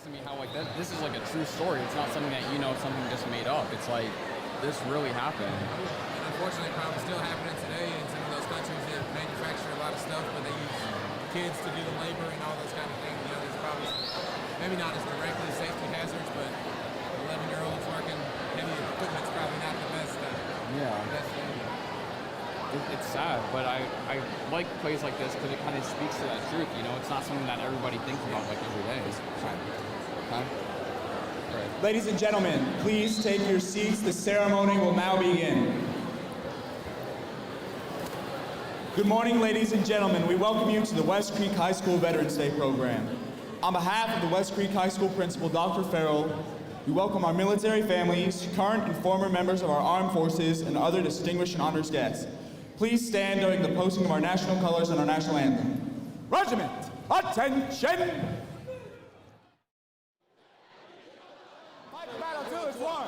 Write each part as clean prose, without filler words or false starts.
to me how like this is like a true story. It's not something that something just made up. It's like this really happened. And unfortunately, probably still happening today in some of those countries that manufacture a lot of stuff, but they use kids to do the labor and all those kind of things. There's probably maybe not as directly safety hazards, but 11-year-olds working heavy equipment's probably not the best. Best thing. It's sad, but I like plays like this because it kind of speaks to that truth. It's not something that everybody thinks about like every day. Okay. Right. Ladies and gentlemen, please take your seats. The ceremony will now begin. Good morning, ladies and gentlemen. We welcome you to the West Creek High School Veterans Day program. On behalf of the West Creek High School principal, Dr. Farrell, we welcome our military families, current and former members of our armed forces, and other distinguished and honored guests. Please stand during the posting of our national colors and our national anthem. Regiment, attention! Fight the battle till it's won.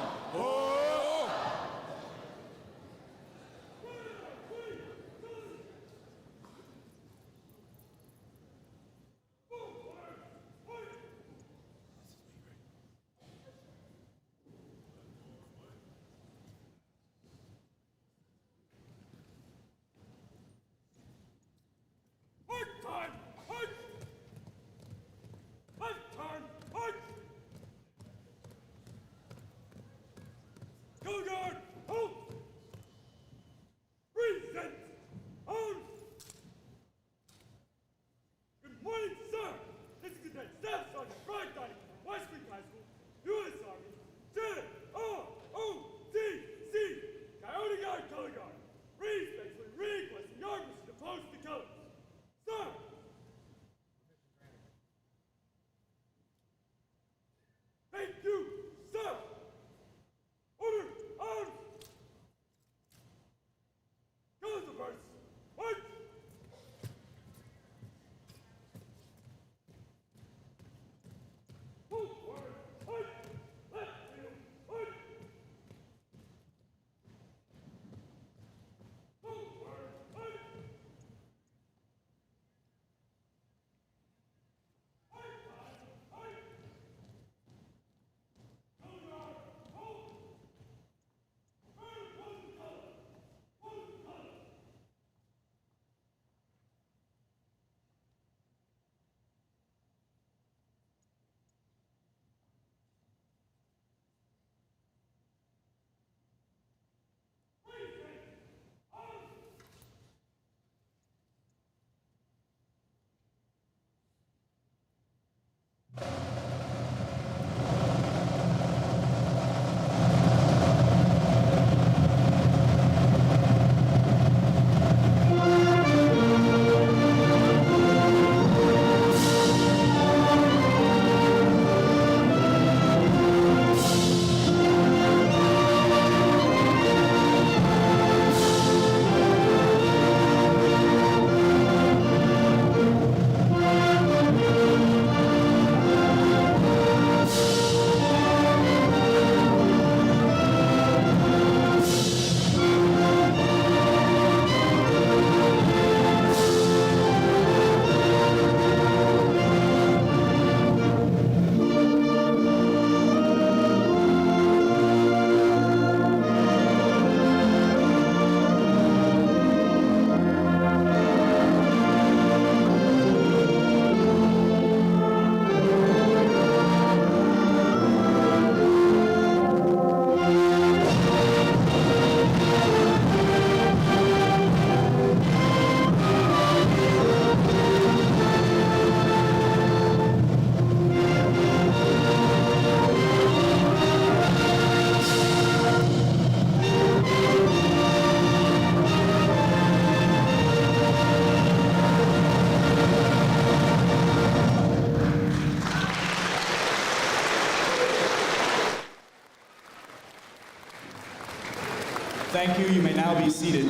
Thank you. You may now be seated.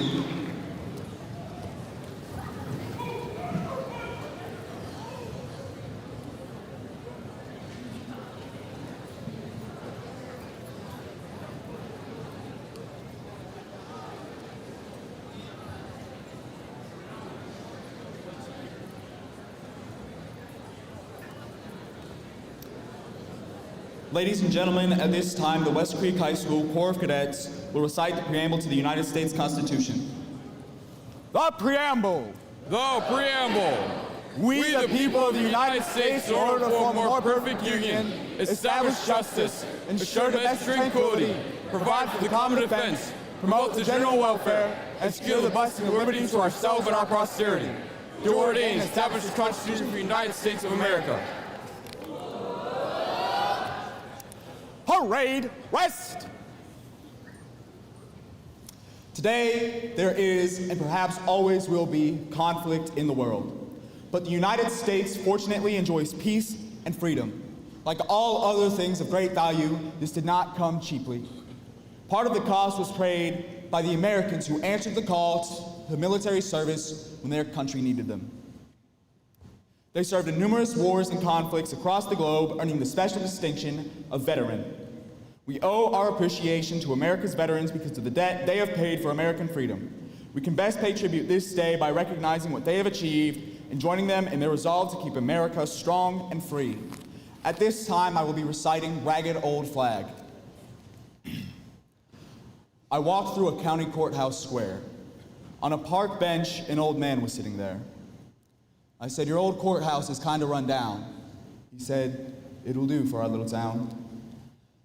Ladies and gentlemen, at this time, the West Creek High School Corps of Cadets will recite the preamble to the United States Constitution. The preamble. The preamble. We, the people of the United States, in order to form a more perfect union, establish justice, ensure domestic tranquility, provide for the common defense, promote the general welfare, and secure the blessing of liberty to ourselves and our posterity. Do ordain and establish the Constitution for the United States of America. Parade west! Today, there is, and perhaps always will be, conflict in the world. But the United States fortunately enjoys peace and freedom. Like all other things of great value, this did not come cheaply. Part of the cost was paid by the Americans who answered the call to military service when their country needed them. They served in numerous wars and conflicts across the globe, earning the special distinction of veteran. We owe our appreciation to America's veterans because of the debt they have paid for American freedom. We can best pay tribute this day by recognizing what they have achieved and joining them in their resolve to keep America strong and free. At this time, I will be reciting Ragged Old Flag. I walked through a county courthouse square. On a park bench, an old man was sitting there. I said, "Your old courthouse is kind of run down." He said, "It'll do for our little town."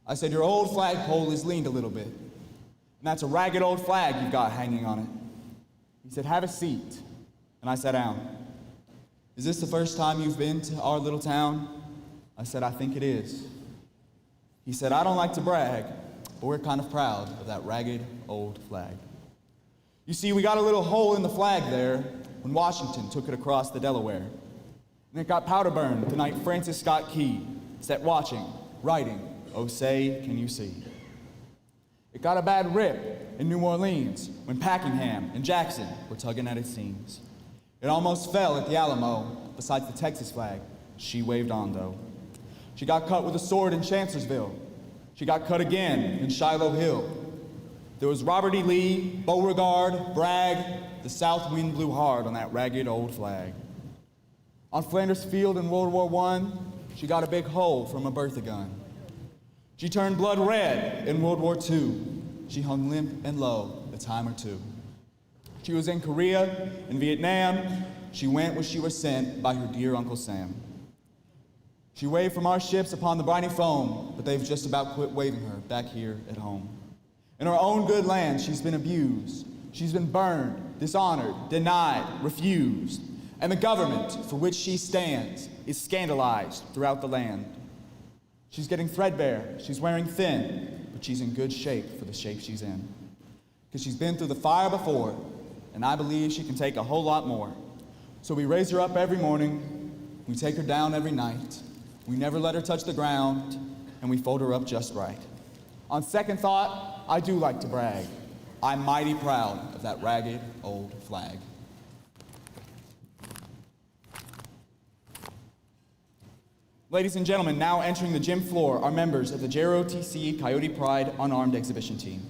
I said, "Your old flagpole is leaned a little bit, and that's a ragged old flag you've got hanging on it." He said, "Have a seat," and I sat down. "Is this the first time you've been to our little town?" I said, "I think it is." He said, "I don't like to brag, but we're kind of proud of that ragged old flag. You see, we got a little hole in the flag there when Washington took it across the Delaware. And it got powder burned the night Francis Scott Key sat watching, writing, 'Oh, say, can you see?' It got a bad rip in New Orleans when Packenham and Jackson were tugging at its seams. It almost fell at the Alamo besides the Texas flag. She waved on, though. She got cut with a sword in Chancellorsville. She got cut again in Shiloh Hill. There was Robert E. Lee, Beauregard, Bragg. The south wind blew hard on that ragged old flag. On Flanders Field in World War I, she got a big hole from a Bertha gun. She turned blood red in World War II. She hung limp and low a time or two. She was in Korea, in Vietnam. She went where she was sent by her dear Uncle Sam. She waved from our ships upon the briny foam, but they've just about quit waving her back here at home. In her own good land, she's been abused. She's been burned, dishonored, denied, refused. And the government for which she stands is scandalized throughout the land. She's getting threadbare, she's wearing thin, but she's in good shape for the shape she's in. Because she's been through the fire before, and I believe she can take a whole lot more. So we raise her up every morning, we take her down every night, we never let her touch the ground, and we fold her up just right. On second thought, I do like to brag. I'm mighty proud of that ragged old flag. Ladies and gentlemen, now entering the gym floor are members of the JROTC Coyote Pride Unarmed exhibition team.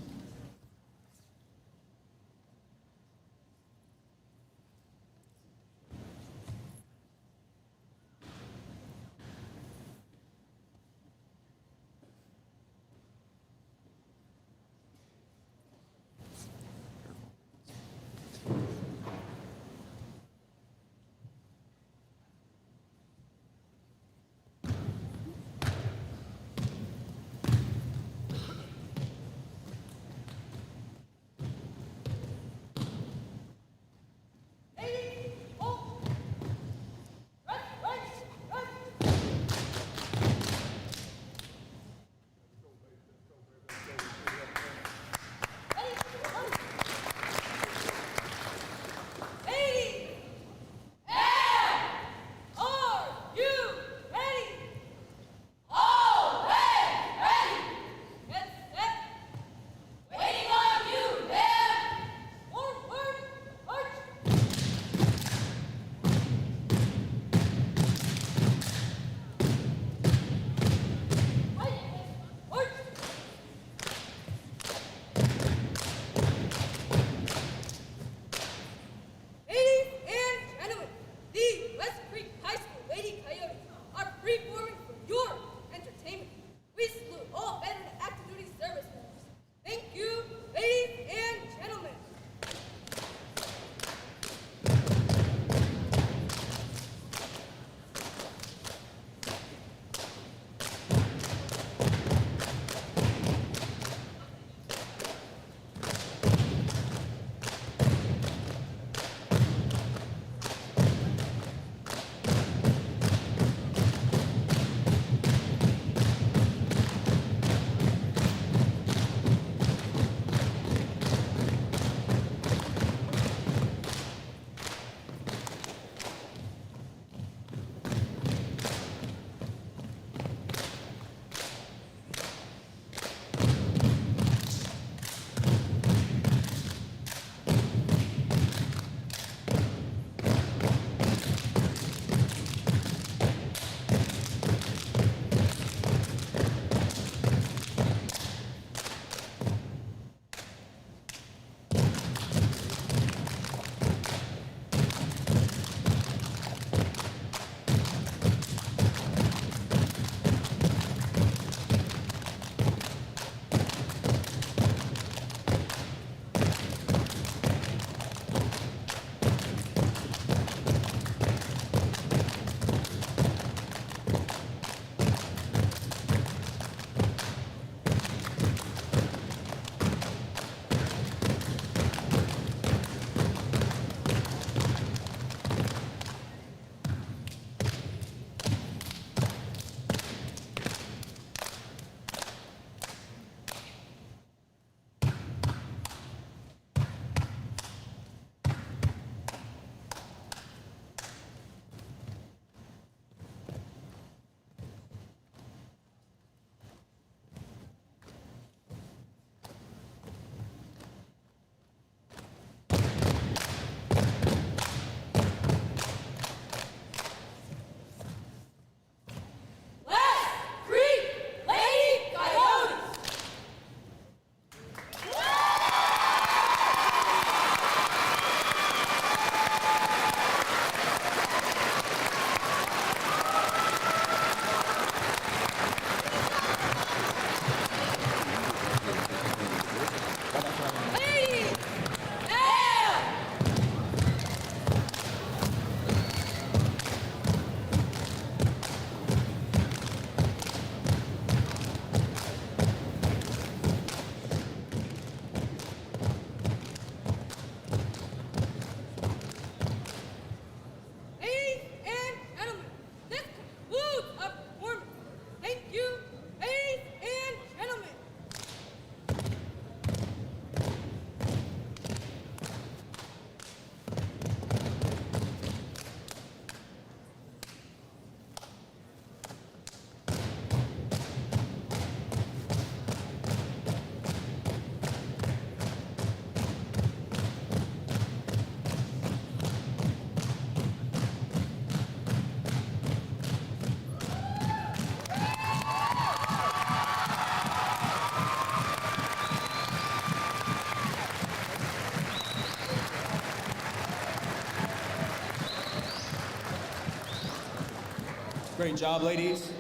Great job, ladies.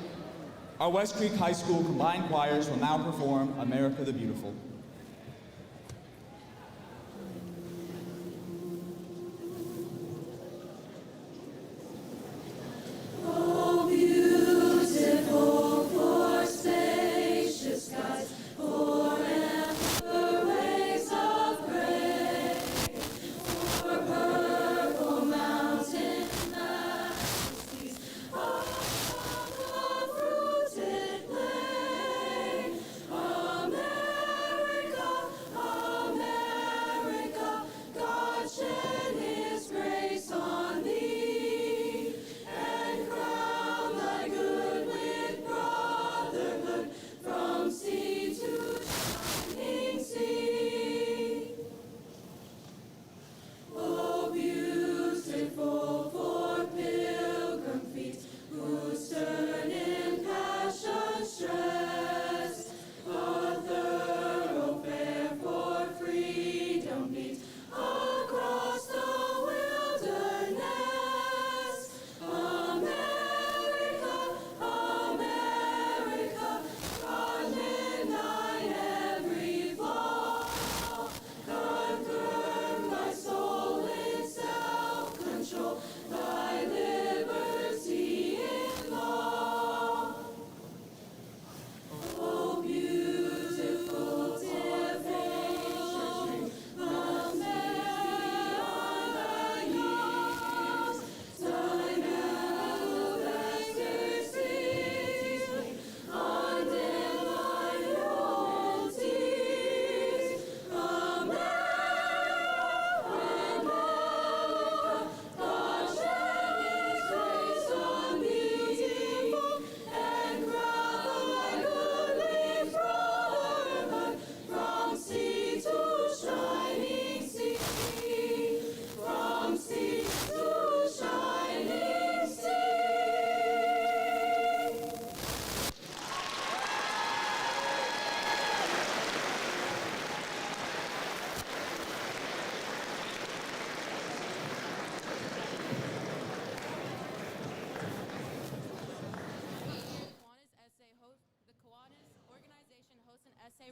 Our West Creek High School combined choirs will now perform America the Beautiful.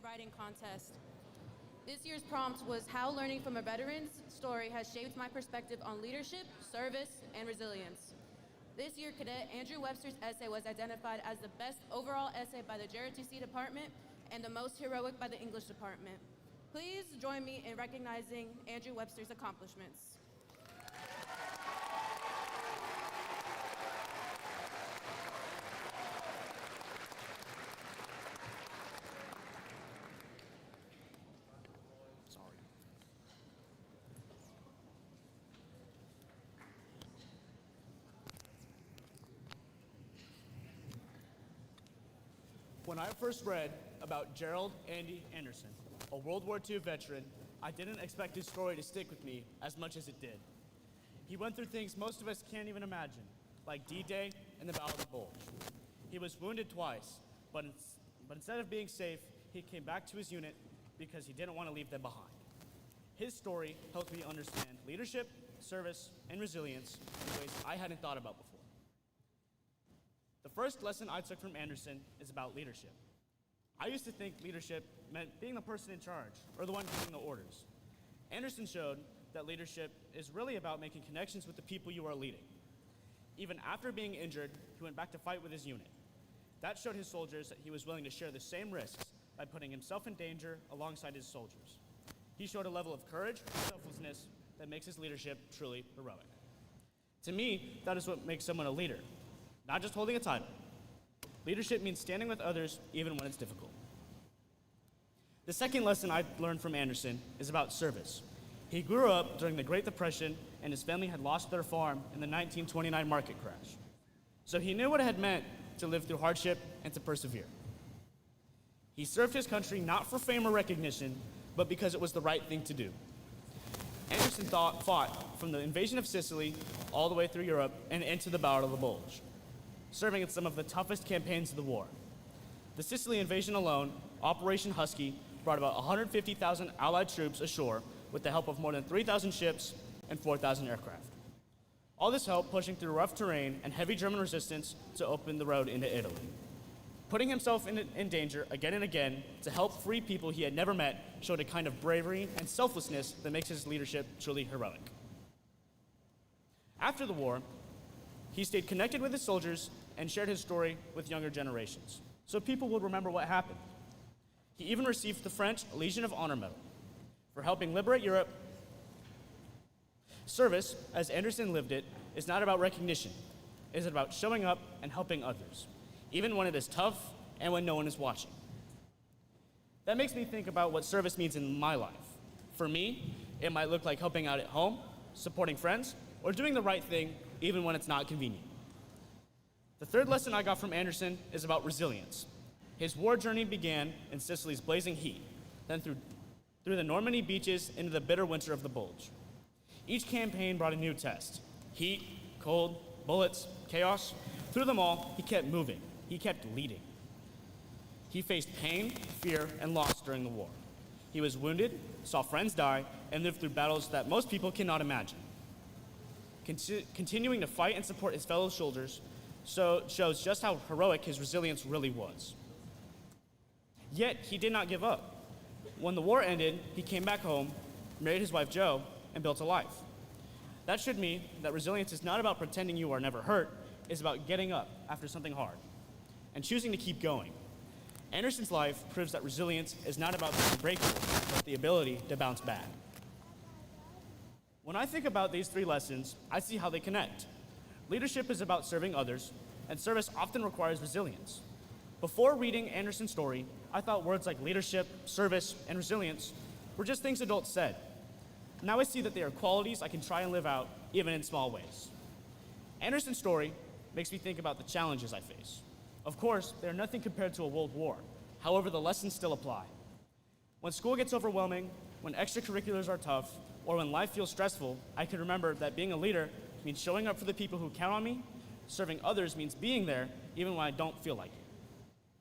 Writing contest. This year's prompt was how learning from a veteran's story has shaped my perspective on leadership, service, and resilience. This year, Cadet Andrew Webster's essay was identified as the best overall essay by the JROTC department and the most heroic by the English department. Please join me in recognizing Andrew Webster's accomplishments. When I first read about Gerald Andy Anderson, a World War II veteran, I didn't expect his story to stick with me as much as it did. He went through things most of us can't even imagine, like D-Day and the Battle of the Bulge. He was wounded twice, but instead of being safe, he came back to his unit because he didn't want to leave them behind. His story helped me understand leadership, service, and resilience in ways I hadn't thought about before. The first lesson I took from Anderson is about leadership. I used to think leadership meant being the person in charge or the one giving the orders. Anderson showed that leadership is really about making connections with the people you are leading. Even after being injured, he went back to fight with his unit. That showed his soldiers that he was willing to share the same risks by putting himself in danger alongside his soldiers. He showed a level of courage and selflessness that makes his leadership truly heroic. To me, that is what makes someone a leader. Not just holding a title. Leadership means standing with others even when it's difficult. The second lesson I learned from Anderson is about service. He grew up during the Great Depression and his family had lost their farm in the 1929 market crash. So he knew what it had meant to live through hardship and to persevere. He served his country not for fame or recognition, but because it was the right thing to do. Anderson fought from the invasion of Sicily all the way through Europe and into the Battle of the Bulge, serving in some of the toughest campaigns of the war. The Sicily invasion alone, Operation Husky, brought about 150,000 Allied troops ashore with the help of more than 3,000 ships and 4,000 aircraft. All this help pushing through rough terrain and heavy German resistance to open the road into Italy. Putting himself in danger again and again to help free people he had never met showed a kind of bravery and selflessness that makes his leadership truly heroic. After the war, he stayed connected with his soldiers and shared his story with younger generations, so people would remember what happened. He even received the French Legion of Honor Medal for helping liberate Europe. Service, as Anderson lived it, is not about recognition. It is about showing up and helping others, even when it is tough and when no one is watching. That makes me think about what service means in my life. For me, it might look like helping out at home, supporting friends, or doing the right thing even when it's not convenient. The third lesson I got from Anderson is about resilience. His war journey began in Sicily's blazing heat, then through the Normandy beaches into the bitter winter of the Bulge. Each campaign brought a new test. Heat, cold, bullets, chaos. Through them all, he kept moving. He kept leading. He faced pain, fear, and loss during the war. He was wounded, saw friends die, and lived through battles that most people cannot imagine. Continuing to fight and support his fellow soldiers shows just how heroic his resilience really was. Yet, he did not give up. When the war ended, he came back home, married his wife Jo, and built a life. That should mean that resilience is not about pretending you are never hurt, it's about getting up after something hard and choosing to keep going. Anderson's life proves that resilience is not about being unbreakable, but the ability to bounce back. When I think about these three lessons, I see how they connect. Leadership is about serving others, and service often requires resilience. Before reading Anderson's story, I thought words like leadership, service, and resilience were just things adults said. Now I see that they are qualities I can try and live out, even in small ways. Anderson's story makes me think about the challenges I face. Of course, they are nothing compared to a world war. However, the lessons still apply. When school gets overwhelming, when extracurriculars are tough, or when life feels stressful, I can remember that being a leader means showing up for the people who count on me. Serving others means being there, even when I don't feel like it.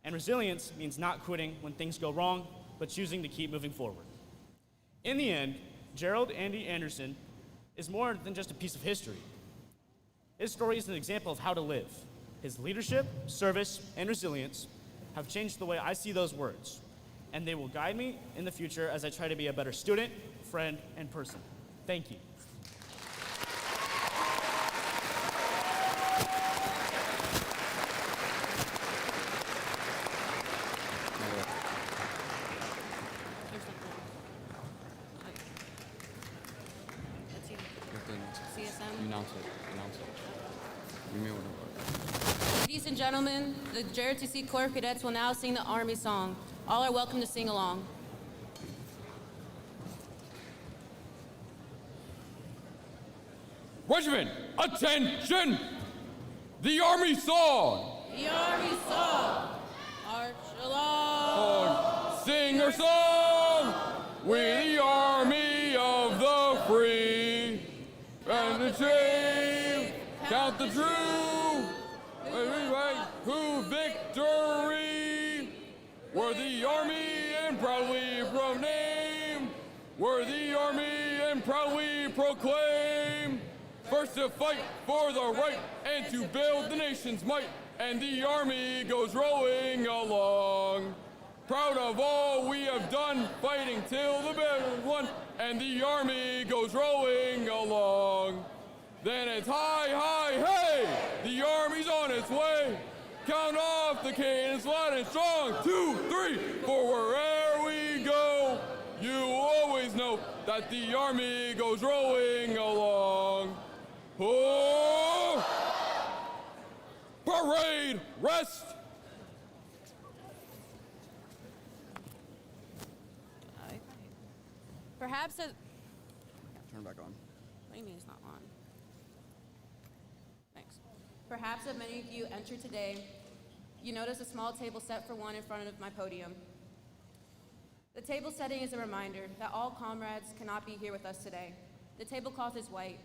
And resilience means not quitting when things go wrong, but choosing to keep moving forward. In the end, Gerald Andy Anderson is more than just a piece of history. His story is an example of how to live. His leadership, service, and resilience have changed the way I see those words, and they will guide me in the future as I try to be a better student, friend, and person. Thank you. You announce it. You may want to. Ladies and gentlemen, the JROTC Corps of Cadets will now sing the Army song. All are welcome to sing along. Regiment, attention! The Army song! The Army song, march along. Sing our song! We're the Army of the free. And the brave, count the true. Everybody who victory. We're the Army and proudly proclaim. We're the Army and proudly proclaim. First to fight for the right and to build the nation's might. And the Army goes rolling along. Proud of all we have done, fighting till the battle's won. And the Army goes rolling along. Then it's hi, hi, hey! The Army's on its way. Count off the cannons loud and strong. 2, 3, for wherever we go. You always know that the Army goes rolling along. Oh! Parade, rest! Perhaps a... Turn it back on. What do you mean it's not on? Thanks. Perhaps as many of you enter today, you notice a small table set for one in front of my podium. The table setting is a reminder that all comrades cannot be here with us today. The tablecloth is white.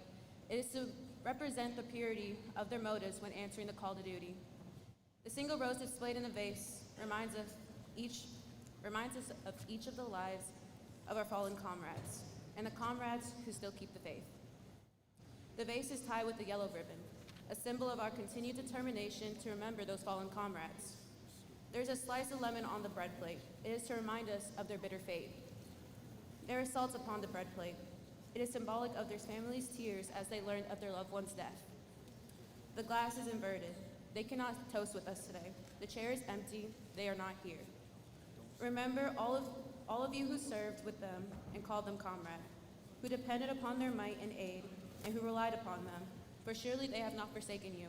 It is to represent the purity of their motives when answering the call to duty. The single rose displayed in the vase reminds us of each of the lives of our fallen comrades, and the comrades who still keep the faith. The vase is tied with a yellow ribbon, a symbol of our continued determination to remember those fallen comrades. There's a slice of lemon on the bread plate. It is to remind us of their bitter fate. There is salt upon the bread plate. It is symbolic of their families' tears as they learned of their loved one's death. The glass is inverted. They cannot toast with us today. The chair is empty. They are not here. Remember all of you who served with them and called them comrade, who depended upon their might and aid, and who relied upon them, for surely they have not forsaken you.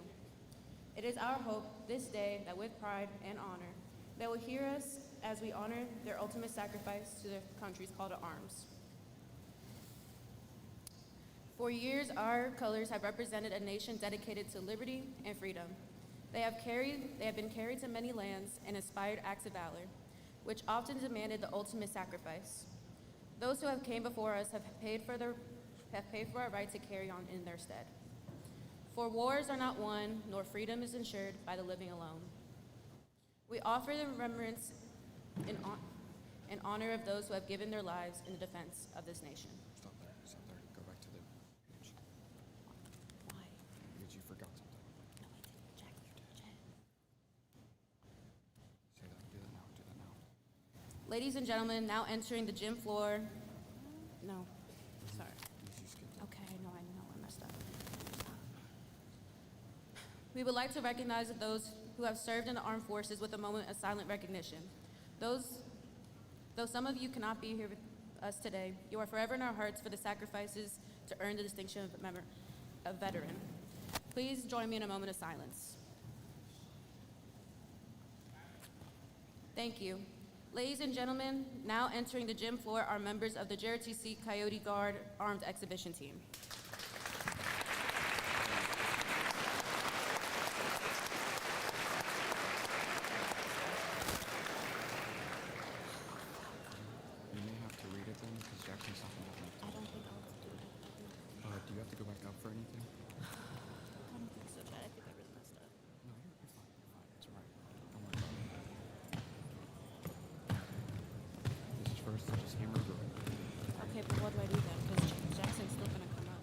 It is our hope this day that with pride and honor, they will hear us as we honor their ultimate sacrifice to their country's call to arms. For years, our colors have represented a nation dedicated to liberty and freedom. They have been carried to many lands and inspired acts of valor, which often demanded the ultimate sacrifice. Those who have came before us have paid for our right to carry on in their stead. For wars are not won, nor freedom is ensured by the living alone. We offer the remembrance in honor of those who have given their lives in the defense of this nation. Stop there. Go back to the page. Why? Because you forgot something. No, I didn't. Jack, you did. Say that. Do that now. Ladies and gentlemen, now entering the gym floor. No, sorry. You skipped it. Okay, I know, I messed up. We would like to recognize those who have served in the armed forces with a moment of silent recognition. Though some of you cannot be here with us today, you are forever in our hearts for the sacrifices to earn the distinction of veteran. Please join me in a moment of silence. Thank you. Ladies and gentlemen, now entering the gym floor are members of the JROTC Coyote Guard Armed Exhibition Team. You may have to read it then, because Jackson's not going to I don't think I'll do it. Do you have to go back up for anything? I don't think so, Chad. I think I really messed up. No, you're fine. It's all right. Don't worry about it. This is first, so just hammer through it. Okay, but what do I do then? Because Jackson's still gonna come up.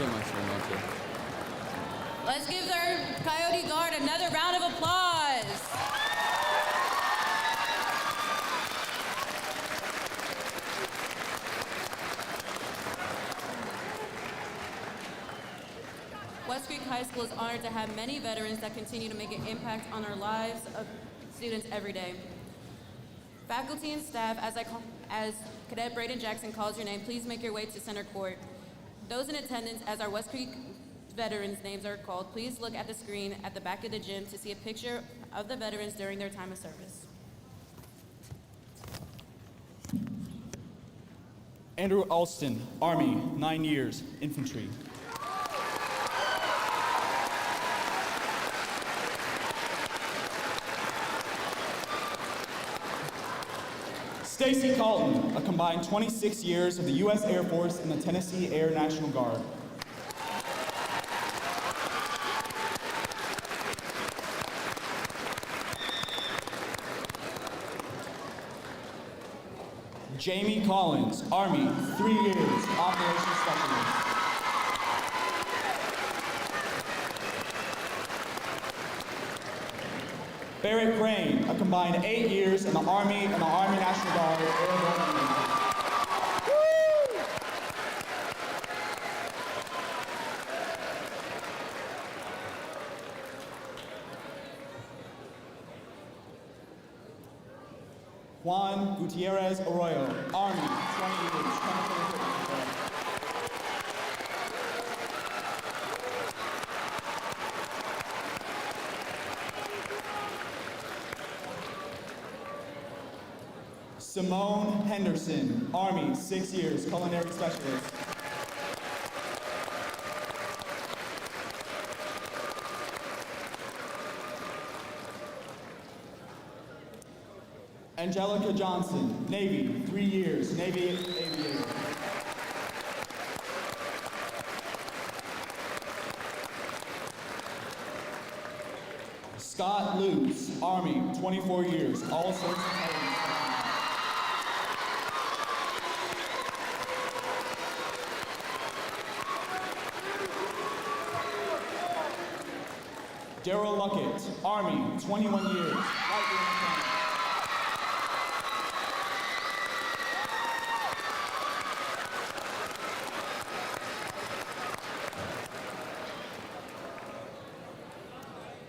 so much, so much. Let's give our Coyote Guard another round of applause. West Creek High School is honored to have many veterans that continue to make an impact on our lives of students every day. Faculty and staff, as Cadet Braden Jackson calls your name, please make your way to center court. Those in attendance, as our West Creek veterans' names are called, please look at the screen at the back of the gym to see a picture of the veterans during their time of service. Andrew Alston, Army, 9 years, infantry. Stacy Calton, a combined 26 years of the U.S. Air Force and the Tennessee Air National Guard. Jamie Collins, Army, 3 years, Operations Specialist. Barrett Crane, a combined 8 years in the Army and the Army National Guard Airborne Unit. Juan Gutierrez Arroyo, Army, 20 years, chemical equipment repair. Simone Henderson, Army, 6 years, culinary specialist. Angelica Johnson, Navy, 3 years, Navy aviator. Scott Lutz, Army, 24 years, all sorts of intelligence. Daryl Luckett, Army, 21 years, light wing mechanic.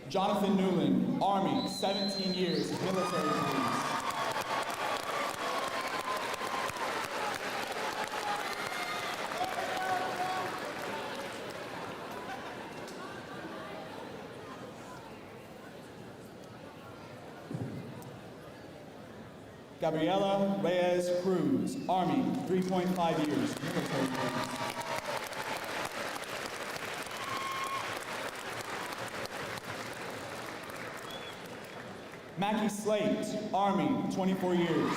Jonathan Newland, Army, 17 years, military police. Gabriela Reyes Cruz, Army, 3.5 years, military police. Mackie Slate, Army, 24 years.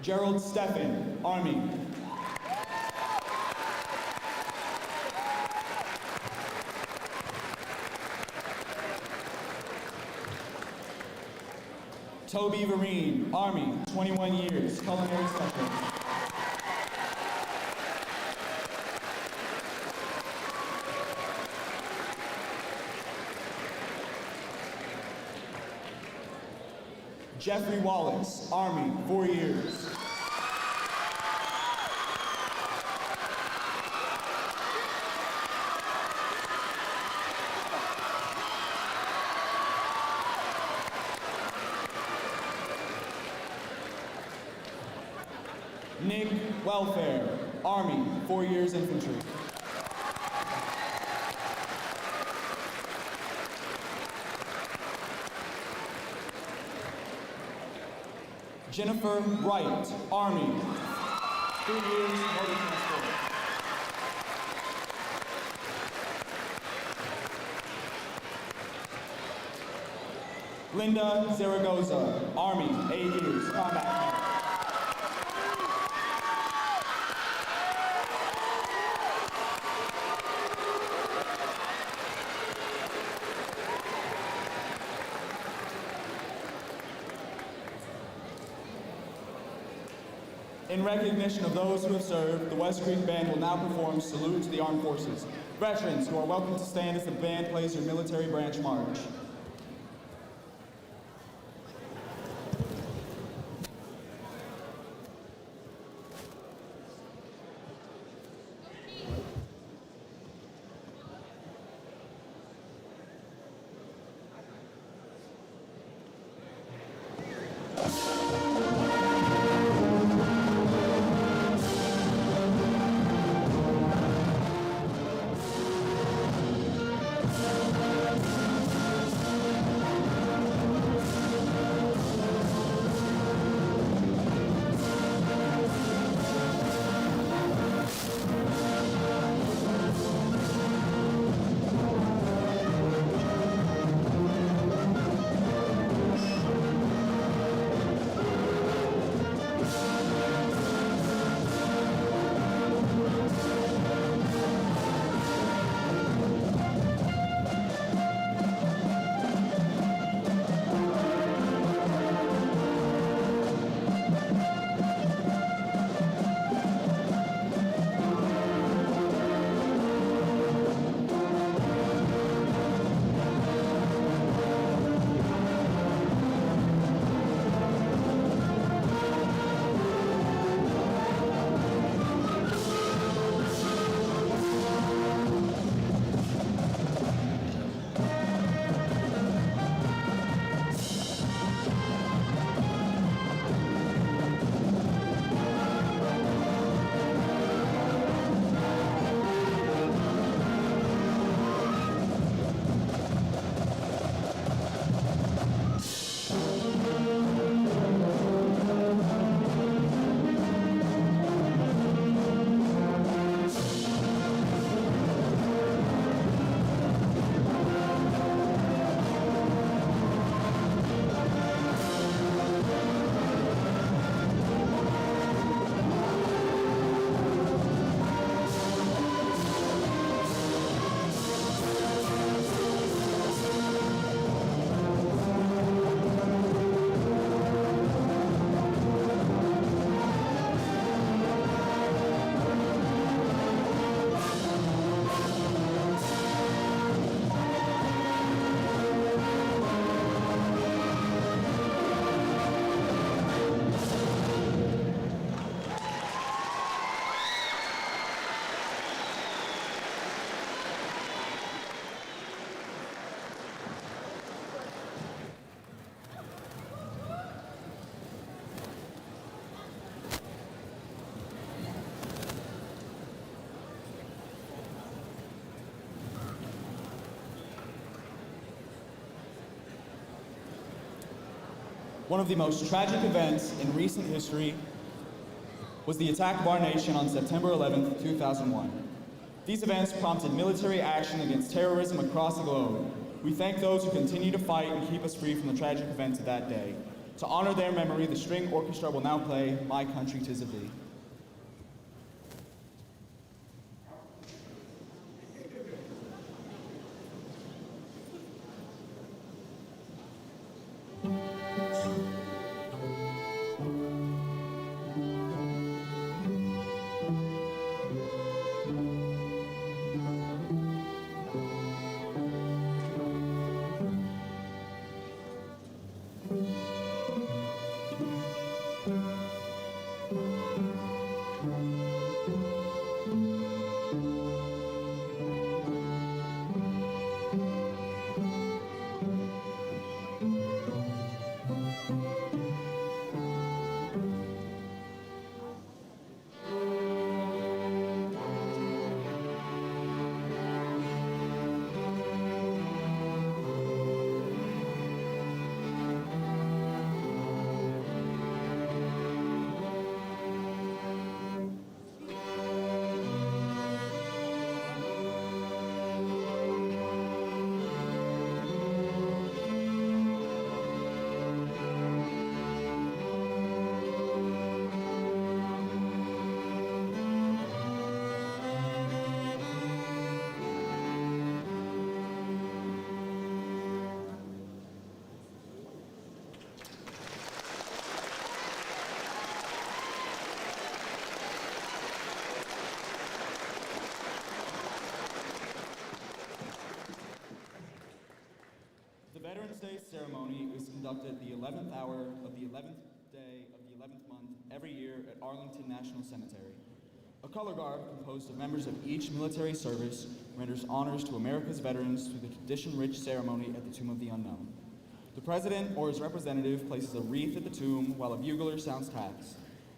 Gerald Steffen, Army. Toby Vereen, Army, 21 years, culinary specialist. Jeffrey Wallace, Army, 4 years. Nick Welfare, Army, 4 years infantry. Jennifer Wright, Army, 3 years motor transport. Linda Zaragoza, Army, 8 years, combat medic. In recognition of those who have served, the West Creek Band will now perform Salute to the Armed Forces. Veterans, who are welcome to stand as the band plays your military branch march. One of the most tragic events in recent history was the attack of our nation on September 11th, 2001. These events prompted military action against terrorism across the globe. We thank those who continue to fight and keep us free from the tragic events of that day. To honor their memory, the string orchestra will now play My Country 'Tis of Thee. conducted at the 11th hour of the 11th day of the 11th month every year at Arlington National Cemetery. A color guard composed of members of each military service renders honors to America's veterans through the tradition-rich ceremony at the Tomb of the Unknown. The President or his representative places a wreath at the tomb while a bugler sounds taps.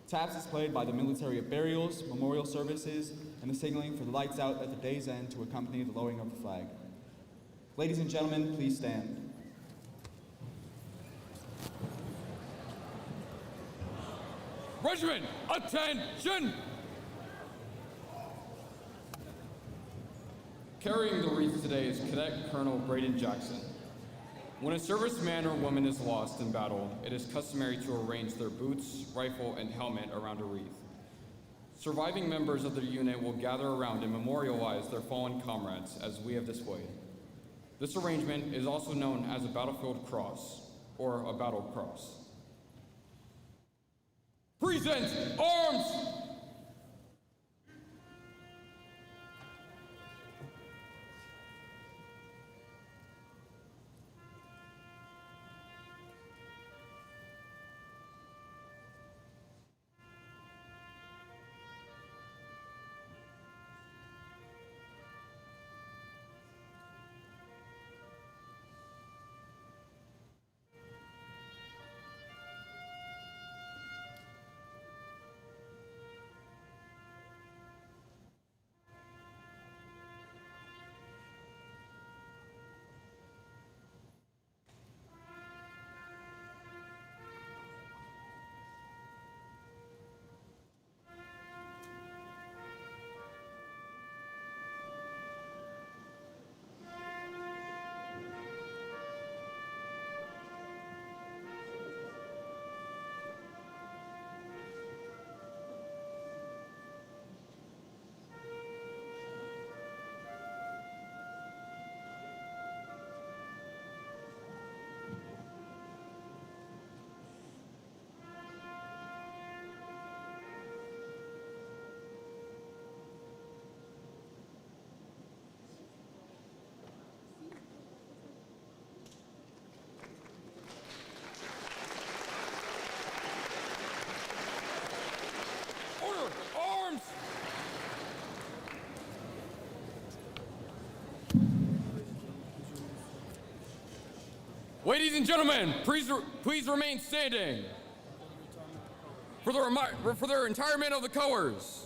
Taps is played by the military at burials, memorial services, and the signaling for the lights out at the day's end to accompany the lowering of the flag. Ladies and gentlemen, please stand. Regiment, attention! Carrying the wreath today is Cadet Colonel Braden Jackson. When a serviceman or woman is lost in battle, it is customary to arrange their boots, rifle, and helmet around a wreath. Surviving members of the unit will gather around and memorialize their fallen comrades as we have displayed. This arrangement is also known as a battlefield cross, or a battle cross. Present arms! Arms! Ladies and gentlemen, please remain standing for the retirement of the colors.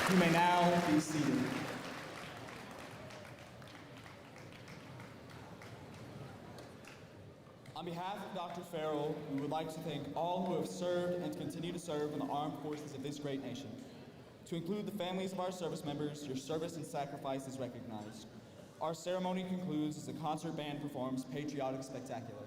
You may now be seated. On behalf of Dr. Farrell, we would like to thank all who have served and continue to serve in the armed forces of this great nation. To include the families of our service members, your service and sacrifice is recognized. Our ceremony concludes as the concert band performs Patriotic Spectacular.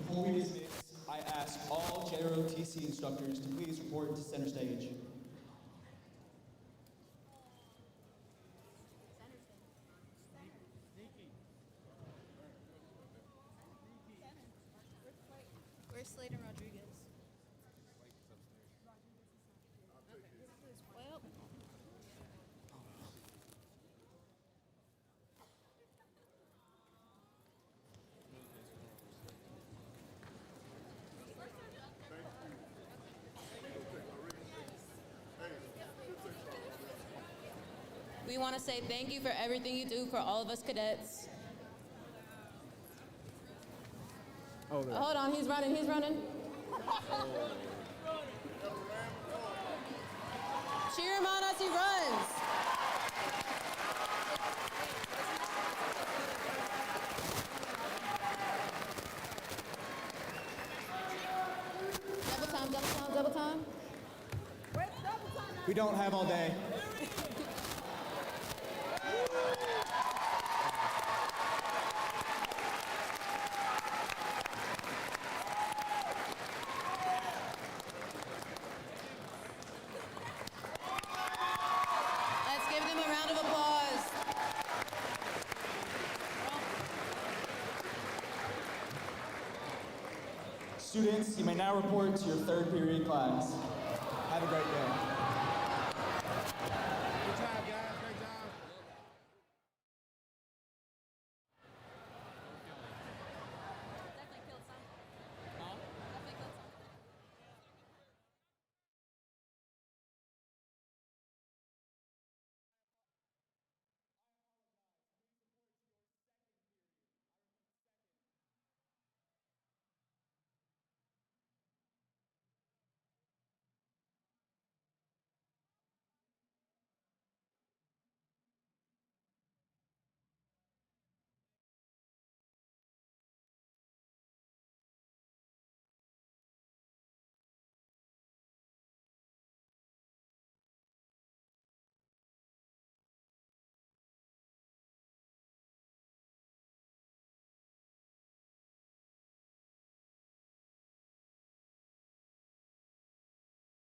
Before we dismiss, I ask all JROTC instructors to please report to center stage. Where's Sladen Rodriguez? Well, we want to say thank you for everything you do for all of us cadets. Hold on, he's running. Cheer him on as he runs. Double time. We don't have all day. Let's give them a round of applause. Students, you may now report to your third period class. Have a great day.